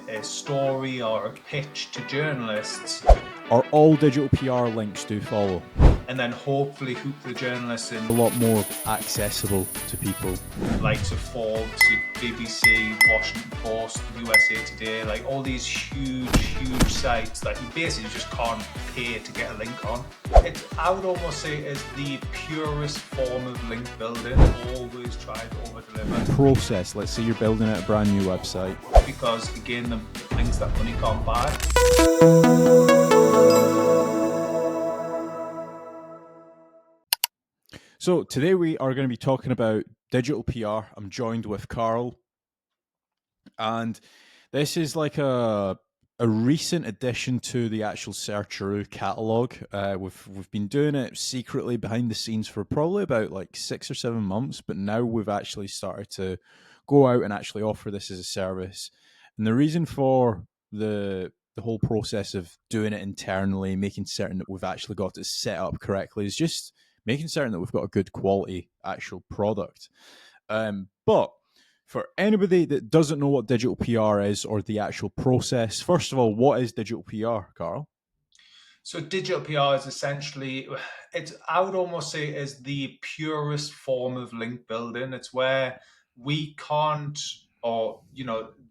a story or a pitch to journalists, Or all digital PR links do follow. and then hopefully hook the journalists in. A lot more accessible to people. Likes of Forbes, BBC, Washington Post, USA Today, like all these huge sites that you basically just can't pay to get a link on. I would almost say it's the purest form of link building. Always try to over-deliver. Process. Let's say you're building out a brand new website. Because again, the links that money can't buy. So today we are going to be talking about digital PR. I'm joined with Karl, and this is like a recent addition to the actual Searcharoo catalog. We've been doing it secretly behind the scenes for probably about like 6 or 7 months, but now we've actually started to go out and actually offer this as a service. And the reason for the whole process of doing it internally, making certain that we've actually got it set up correctly, is just making certain that we've got a good quality actual product. But for anybody that doesn't know what digital PR is or the actual process, first of all, what is digital PR, Karl? So digital PR is essentially, I would almost say is the purest form of link building. It's where we can't, or,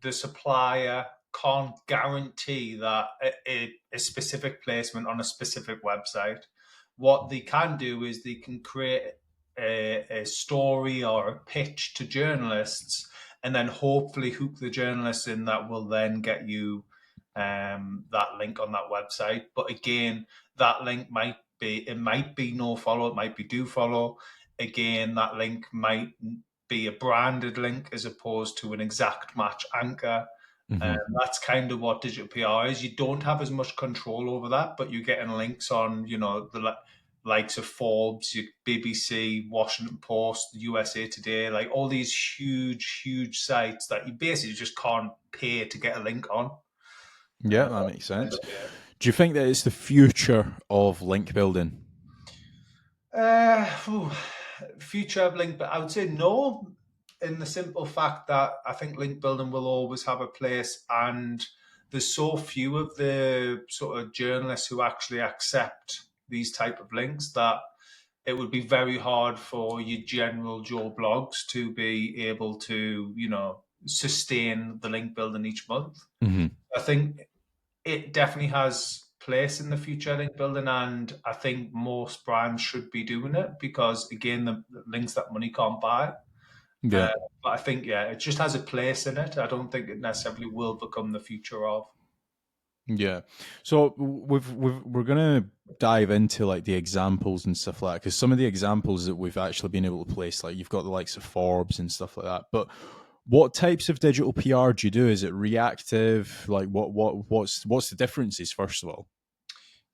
the supplier can't guarantee that a specific placement on a specific website. What they can do is they can create a story or a pitch to journalists, and then hopefully hook the journalists in that will then get you that link on that website. But again, that link might be no follow, it might be do follow. Again, that link might be a branded link as opposed to an exact match anchor. That's kind of what digital PR is. You don't have as much control over that, but you're getting links on, the likes of Forbes, BBC, Washington Post, USA Today, like all these huge sites that you basically just can't pay to get a link on. Yeah, that makes sense. Do you think that it's the future of link building? Future of link, but I would say no, in the simple fact that I think link building will always have a place, and there's so few of the sort of journalists who actually accept these type of links that it would be very hard for your general Joe blogs to be able to, sustain the link building each month. I think it definitely has place in the future link building, and I think most brands should be doing it because again, the links that money can't buy. Yeah. But I think it just has a place in it. I don't think it necessarily will become the future of. Yeah. So we're gonna dive into like the examples and stuff like that, because some of the examples that we've actually been able to place, like you've got the likes of Forbes and stuff like that. But what types of digital PR do you do? Is it reactive? Like what's the differences, first of all?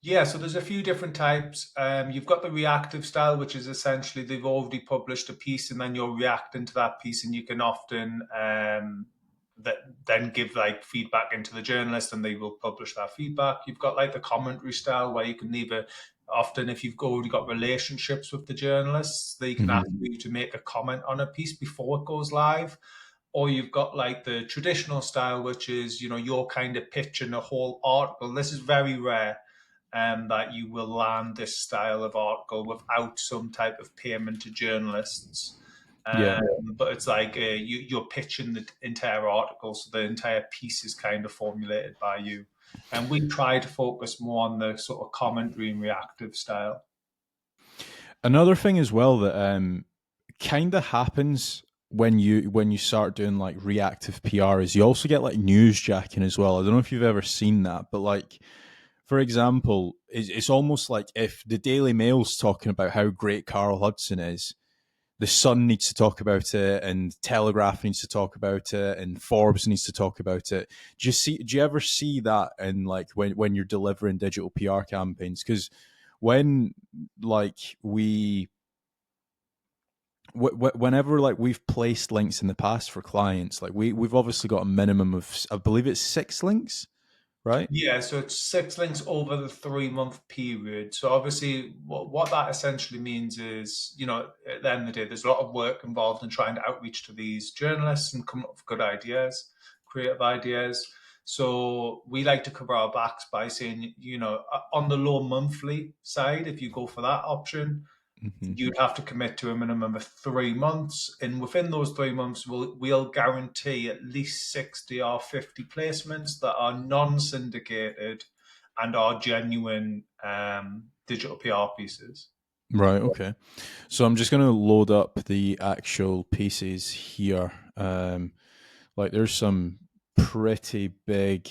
Yeah, so there's a few different types. You've got the reactive style, which is essentially they've already published a piece and then you're reacting to that piece, and you can often then give like feedback into the journalist and they will publish that feedback. You've got like the commentary style where you can leave often if you've already got relationships with the journalists, they can ask you to make a comment on a piece before it goes live. Or you've got like the traditional style, which is, you're kind of pitching a whole article. This is very rare that you will land this style of article without some type of payment to journalists. Yeah. But it's like you're pitching the entire article, so the entire piece is kind of formulated by you. And we try to focus more on the sort of commentary and reactive style. Another thing as well that kind of happens when you start doing like reactive PR is you also get like newsjacking as well. I don't know if you've ever seen that, but like, for example, it's almost like if the Daily Mail's talking about how great Karl Hudson is, the Sun needs to talk about it, and Telegraph needs to talk about it, and Forbes needs to talk about it. Do you ever see that in like when you're delivering digital PR campaigns? Because when like whenever like we've placed links in the past for clients, like we've obviously got a minimum of, I believe it's 6 links, right? Yeah, so it's 6 links over the 3 month period. So obviously, what that essentially means is, at the end of the day, there's a lot of work involved in trying to outreach to these journalists and come up with good ideas, creative ideas. So we like to cover our backs by saying, on the low monthly side, if you go for that option, Hmm. you'd have to commit to a minimum of 3 months, and within those 3 months, we'll guarantee at least 60 or 50 placements that are non-syndicated and are genuine digital PR pieces. Right. Okay. So I'm just going to load up the actual pieces here. Like there's some pretty big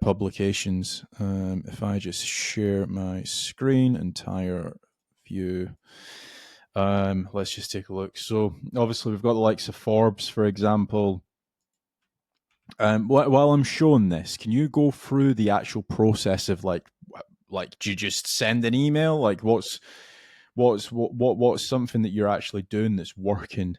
publications. If I just share my screen, entire view, let's just take a look. So obviously we've got the likes of Forbes, for example. While I'm showing this, can you go through the actual process of like do you just send an email? Like what's something that you're actually doing that's working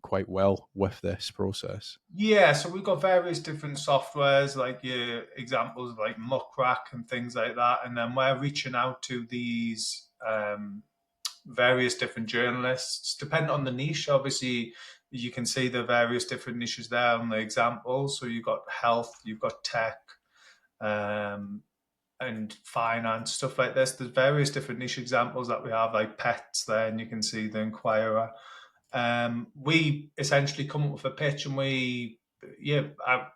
quite well with this process? Yeah, so we've got various different softwares, like your examples like Muckrack and things like that, and then we're reaching out to these various different journalists, depending on the niche. Obviously, you can see the various different niches there on the examples. So you've got health, you've got tech, um, and finance, stuff like this. There's various different niche examples that we have, like pets there, and you can see the Inquirer. We essentially come up with a pitch, and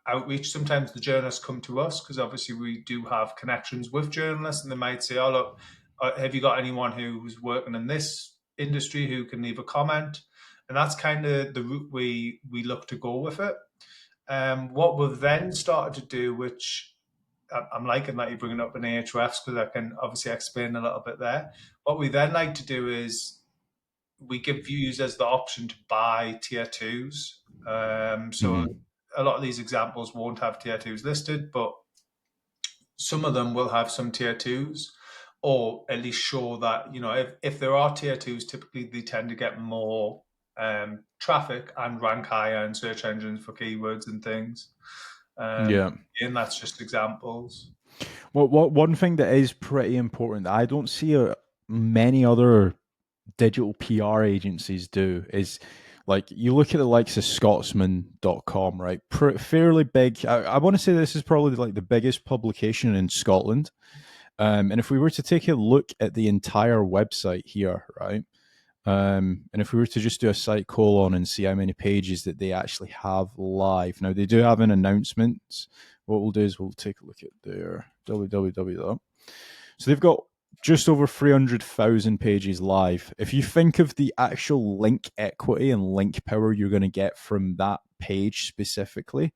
outreach. Sometimes the journalists come to us because obviously we do have connections with journalists, and they might say, "Oh, look, have you got anyone who's working in this industry who can leave a comment?" And that's kind of the route we look to go with it. What we've then started to do, which I'm liking that you're bringing up an AHRFs because I can obviously explain a little bit there. What we then like to do is we give users the option to buy tier twos. So Hmm. a lot of these examples won't have tier twos listed, but some of them will have some tier twos, or at least show that if there are tier twos, typically they tend to get more traffic and rank higher in search engines for keywords and things. Um, Yeah. and that's just examples. Well, one thing that is pretty important that I don't see many other digital PR agencies do is like you look at the likes of Scotsman.com, right? Fairly big. I want to say this is probably like the biggest publication in Scotland. And if we were to take a look at the entire website here, right? And if we were to just do a site colon and see how many pages that they actually have live, now they do have an announcement. What we'll do is we'll take a look at their www. So they've got just over 300,000 pages live. If you think of the actual link equity and link power you're going to get from that page specifically,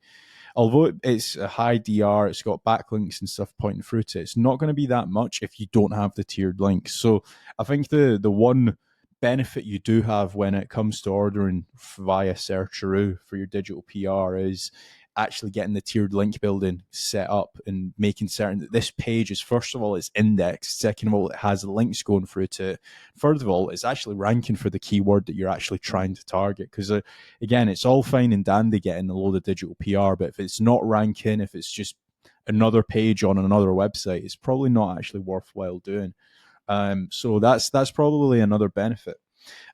although it's a high DR, it's got backlinks and stuff pointing through to it, it's not going to be that much if you don't have the tiered links. So I think the one benefit you do have when it comes to ordering via Searcharoo for your digital PR is actually getting the tiered link building set up and making certain that this page is, first of all, it's indexed, second of all, it has links going through to it, third of all, it's actually ranking for the keyword that you're actually trying to target. Because again, it's all fine and dandy getting a load of digital PR, but if it's not ranking, if it's just another page on another website, it's probably not actually worthwhile doing. So that's probably another benefit.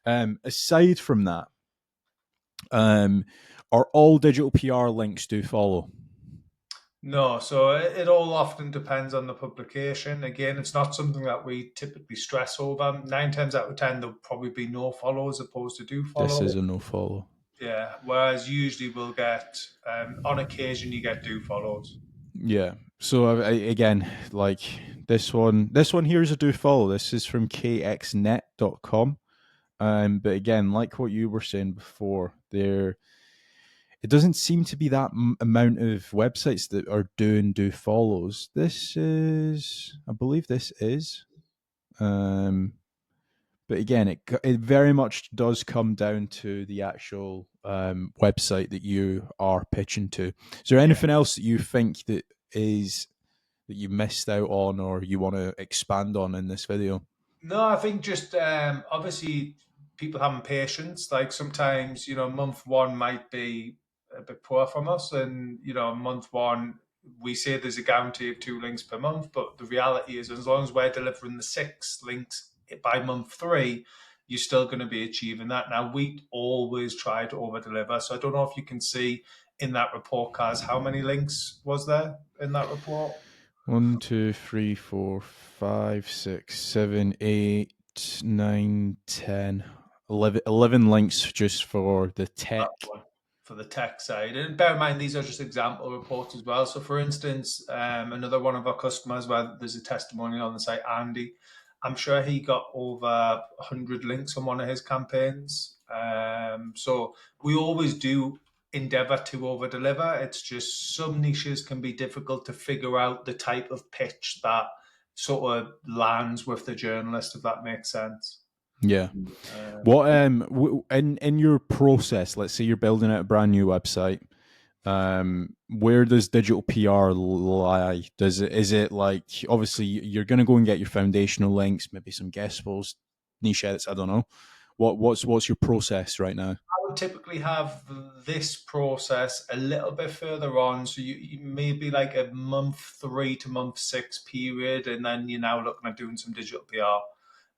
Aside from that, um, are all digital PR links do follow? No, so it all often depends on the publication. Again, it's not something that we typically stress over. 9 times out of 10, there'll probably be no follow as opposed to do This follow. is a no follow. Yeah, whereas usually we'll get, on occasion, you get do follows. Yeah. So again, like this one here is a do follow. This is from kxnet.com. But again, like what you were saying before, there it doesn't seem to be that amount of websites that are doing do follows. This is, I believe, this is. Um, but again, it very much does come down to the actual website that you are pitching to. Is there Yeah. anything else that you think that you missed out on or you want to expand on in this video? No, I think just obviously people having patience. Like sometimes, month one might be a bit poor from us, and month one we say there's a guarantee of 2 links per month, but the reality is, as long as we're delivering the 6 links by month three, you're still going to be achieving that. Now we always try to over deliver, so I don't know if you can see in that report, Kaz. How many links was there in that report? 1, 2, 3, 4, 5, 6, 7, 8, 9, 10, 11, 11 links just for the That tech. one for the tech side. And bear in mind, these are just example reports as well. So, for instance, another one of our customers where there's a testimonial on the site, Andy, I'm sure he got over 100 links on one of his campaigns. So, we always do endeavor to over deliver. It's just some niches can be difficult to figure out the type of pitch that sort of lands with the journalist, if that makes sense. Yeah. Um, What in your process, let's say you're building out a brand new website, where does digital PR lie? Does it is it like obviously you're going to go and get your foundational links, maybe some guest posts, niche edits, I don't know. What's your process right now? I would typically have this process a little bit further on. So you maybe like a month 3 to month 6 period, and then you're now looking at doing some digital PR.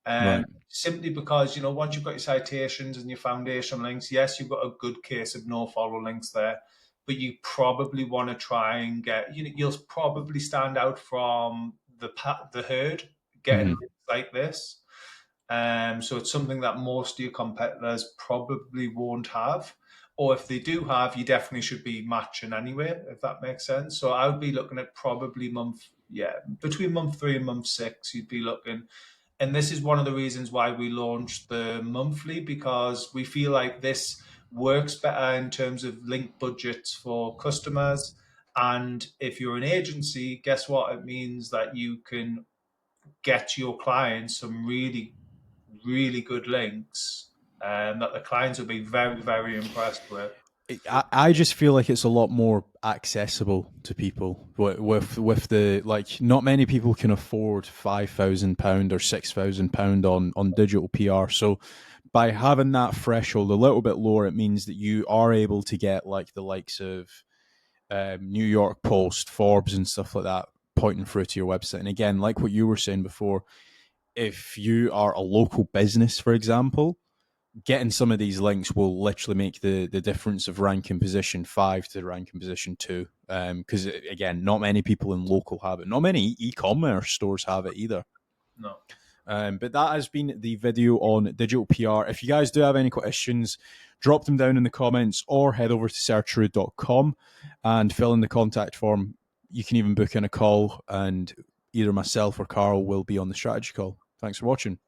Right. Simply because, once you've got your citations and your foundation links, yes, you've got a good case of no follow links there, but you probably want to try and get, you'll probably stand out from the herd getting Hmm. links like this. So it's something that most of your competitors probably won't have. Or if they do have, you definitely should be matching anyway, if that makes sense. So I would be looking at probably between month 3 and month 6, you'd be looking. And this is one of the reasons why we launched the monthly, because we feel like this works better in terms of link budgets for customers. And if you're an agency, guess what? It means that you can get your clients some really really good links that the clients will be very, very impressed with. I just feel like it's a lot more accessible to people with the like. Not many people can afford £5,000 or £6,000 on digital PR. So by having that threshold a little bit lower, it means that you are able to get like the likes of New York Post, Forbes, and stuff like that pointing through to your website. And again, like what you were saying before, if you are a local business, for example, getting some of these links will literally make the difference of ranking position 5 to ranking position 2. Because again, not many people in local have it. Not many e-commerce stores have it either. No. But that has been the video on digital PR. If you guys do have any questions, drop them down in the comments or head over to searcharoo.com and fill in the contact form. You can even book in a call, and either myself or Karl will be on the strategy call. Thanks for watching.